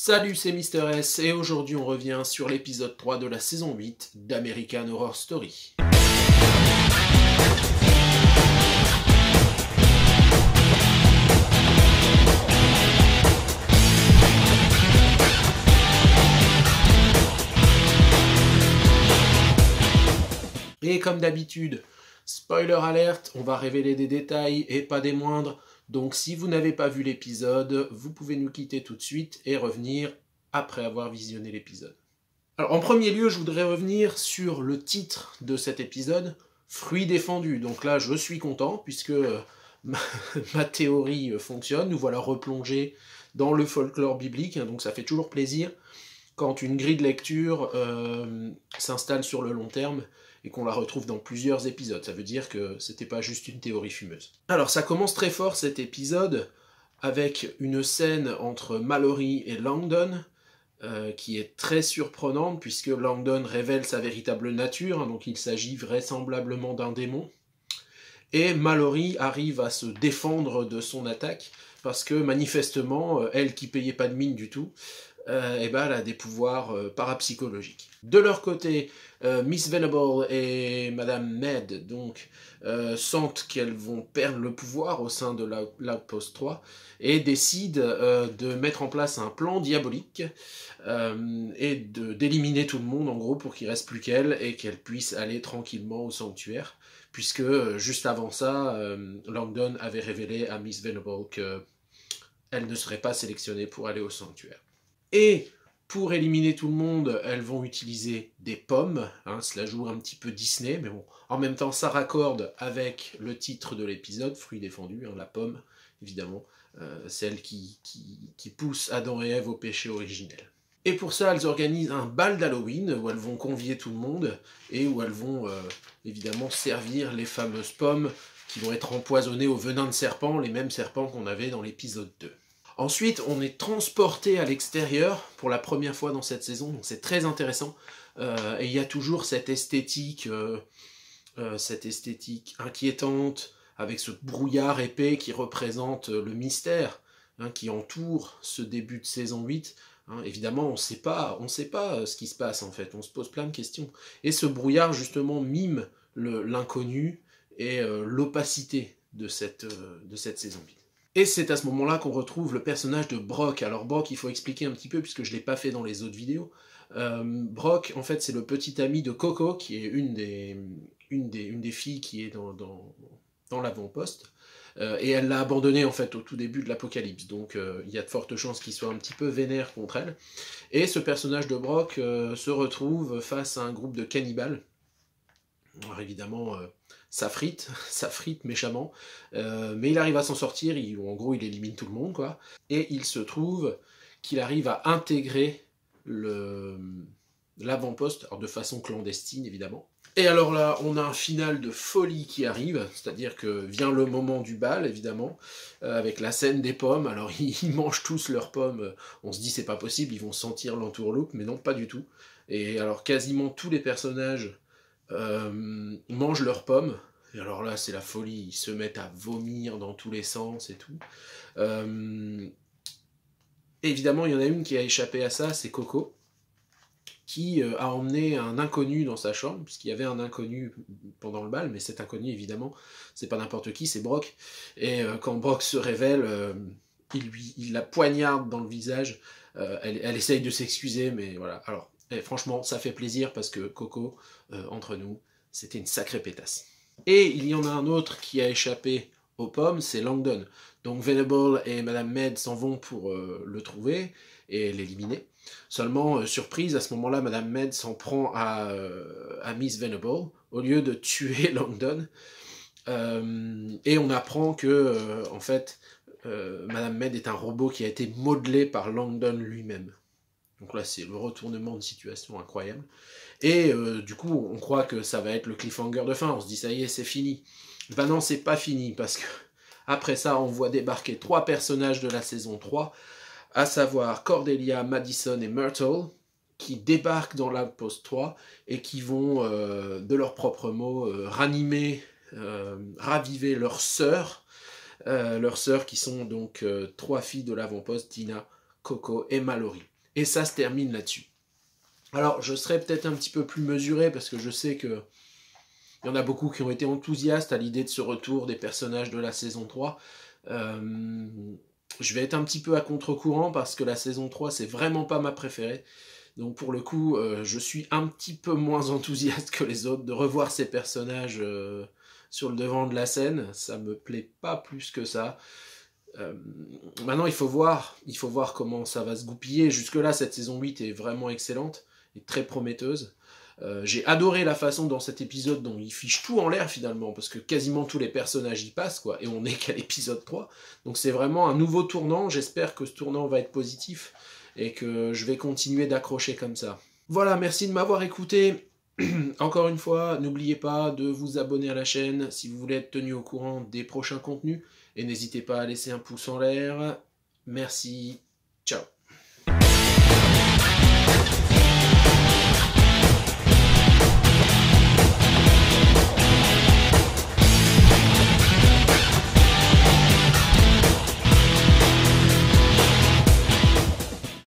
Salut, c'est Mister S et aujourd'hui on revient sur l'épisode 3 de la saison 8 d'American Horror Story. Et comme d'habitude, spoiler alert, on va révéler des détails et pas des moindres. Donc si vous n'avez pas vu l'épisode, vous pouvez nous quitter tout de suite et revenir après avoir visionné l'épisode. Alors en premier lieu, je voudrais revenir sur le titre de cet épisode, Fruits défendus. Donc là, je suis content puisque ma théorie fonctionne. Nous voilà replongés dans le folklore biblique, donc ça fait toujours plaisir quand une grille de lecture s'installe sur le long terme et qu'on la retrouve dans plusieurs épisodes. Ça veut dire que c'était pas juste une théorie fumeuse. Alors ça commence très fort cet épisode avec une scène entre Mallory et Langdon qui est très surprenante puisque Langdon révèle sa véritable nature, donc il s'agit vraisemblablement d'un démon. Et Mallory arrive à se défendre de son attaque parce que manifestement, elle qui payait pas de mine du tout, elle a des pouvoirs parapsychologiques. De leur côté, Miss Venable et Madame Med donc, sentent qu'elles vont perdre le pouvoir au sein de l'Outpost 3 et décident de mettre en place un plan diabolique et d'éliminer tout le monde en gros pour qu'il ne reste plus qu'elle et qu'elle puisse aller tranquillement au sanctuaire, puisque juste avant ça, Langdon avait révélé à Miss Venable qu'elle ne serait pas sélectionnée pour aller au sanctuaire. Et pour éliminer tout le monde, elles vont utiliser des pommes, cela joue un petit peu Disney, mais bon, en même temps ça raccorde avec le titre de l'épisode, Fruits défendus, la pomme, évidemment, celle qui pousse Adam et Ève au péché originel. Et pour ça, elles organisent un bal d'Halloween, où elles vont convier tout le monde, et où elles vont évidemment servir les fameuses pommes, qui vont être empoisonnées au venin de serpent, les mêmes serpents qu'on avait dans l'épisode 2. Ensuite, on est transporté à l'extérieur pour la première fois dans cette saison, donc c'est très intéressant. Et il y a toujours cette esthétique inquiétante, avec ce brouillard épais qui représente le mystère qui entoure ce début de saison 8. Évidemment, on sait pas ce qui se passe en fait, on se pose plein de questions. Et ce brouillard justement mime l'inconnu et l'opacité de cette saison 8. Et c'est à ce moment-là qu'on retrouve le personnage de Brock. Alors Brock, il faut expliquer un petit peu, puisque je ne l'ai pas fait dans les autres vidéos. Brock, en fait, c'est le petit ami de Coco, qui est une des filles qui est dans l'avant-poste. Et elle l'a abandonné, en fait, au tout début de l'Apocalypse. Donc, il y a de fortes chances qu'il soit un petit peu vénère contre elle. Et ce personnage de Brock se retrouve face à un groupe de cannibales. Alors évidemment, ça frite méchamment, mais il arrive à s'en sortir, en gros il élimine tout le monde, quoi. Et il se trouve qu'il arrive à intégrer l'avant-poste, de façon clandestine évidemment. Et alors là, on a un final de folie qui arrive, c'est-à-dire que vient le moment du bal, évidemment, avec la scène des pommes. Alors ils mangent tous leurs pommes, on se dit c'est pas possible, ils vont sentir l'entourloupe, mais non, pas du tout. Et alors quasiment tous les personnages mangent leurs pommes, et alors là c'est la folie, ils se mettent à vomir dans tous les sens et tout. Évidemment il y en a une qui a échappé à ça, c'est Coco, qui a emmené un inconnu dans sa chambre, puisqu'il y avait un inconnu pendant le bal, mais cet inconnu évidemment c'est pas n'importe qui, c'est Brock, et quand Brock se révèle, il la poignarde dans le visage, elle essaye de s'excuser, mais voilà. Alors et franchement, ça fait plaisir parce que Coco, entre nous, c'était une sacrée pétasse. Et il y en a un autre qui a échappé aux pommes, c'est Langdon. Donc Venable et Madame Med s'en vont pour le trouver et l'éliminer. Seulement, surprise, à ce moment-là, Madame Med s'en prend à Miss Venable, au lieu de tuer Langdon. Et on apprend que, en fait, Madame Med est un robot qui a été modelé par Langdon lui-même. Donc là, c'est le retournement de situation incroyable. Et du coup, on croit que ça va être le cliffhanger de fin. On se dit, ça y est, c'est fini. Ben non, c'est pas fini, parce que après ça, on voit débarquer 3 personnages de la saison 3, à savoir Cordelia, Madison et Myrtle, qui débarquent dans l'Outpost 3 et qui vont, de leurs propres mots, raviver leurs sœurs qui sont donc 3 filles de l'avant-poste, Tina, Coco et Mallory. Et ça se termine là-dessus. Alors, je serai peut-être un petit peu plus mesuré, parce que je sais que il y en a beaucoup qui ont été enthousiastes à l'idée de ce retour des personnages de la saison 3. Je vais être un petit peu à contre-courant, parce que la saison 3, c'est vraiment pas ma préférée. Donc pour le coup, je suis un petit peu moins enthousiaste que les autres de revoir ces personnages sur le devant de la scène. Ça me plaît pas plus que ça. Maintenant, il faut voir comment ça va se goupiller. Jusque-là, cette saison 8 est vraiment excellente et très prometteuse. J'ai adoré la façon dans cet épisode dont il fiche tout en l'air finalement, parce que quasiment tous les personnages y passent, quoi, et on n'est qu'à l'épisode 3. Donc c'est vraiment un nouveau tournant. J'espère que ce tournant va être positif et que je vais continuer d'accrocher comme ça. Voilà, merci de m'avoir écouté. Encore une fois, n'oubliez pas de vous abonner à la chaîne si vous voulez être tenu au courant des prochains contenus, et n'hésitez pas à laisser un pouce en l'air. Merci, ciao.